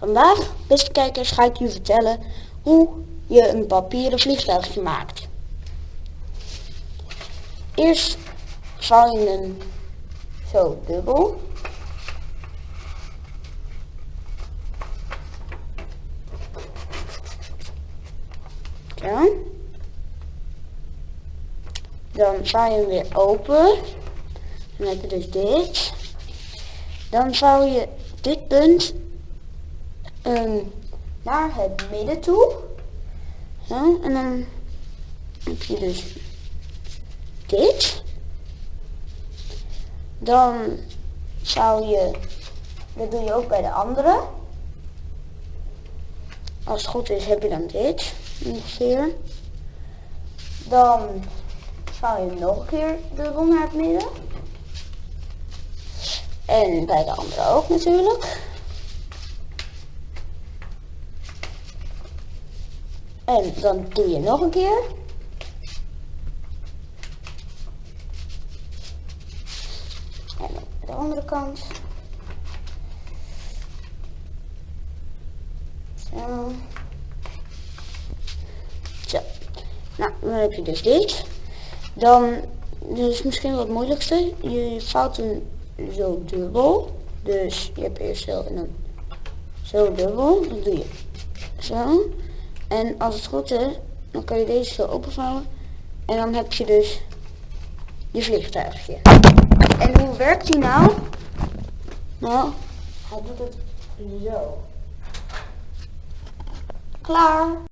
Vandaag, beste kijkers, ga ik u vertellen hoe je een papieren vliegtuigje maakt. Eerst vouw je hem zo dubbel. Zo. Dan vouw je hem weer open. Dan heb je dus dit. Dan vouw je dit punt naar het midden toe. Zo, en dan heb je dus dit. Dan vouw je, dat doe je ook bij de andere. Als het goed is heb je dan dit ongeveer. Dan vouw je hem nog een keer dubbel naar het midden. En bij de andere ook natuurlijk. En dan doe je nog een keer. En op de andere kant. Zo. Zo. Nou, dan heb je dus dit. Dan, dit is misschien wat het moeilijkste. Je vouwt hem zo dubbel. Dus je hebt eerst zo en dan zo dubbel. Dan doe je zo. En als het goed is, dan kan je deze zo openvouwen. En dan heb je dus je vliegtuigje. En hoe werkt die nou? Nou, hij doet het zo. Klaar.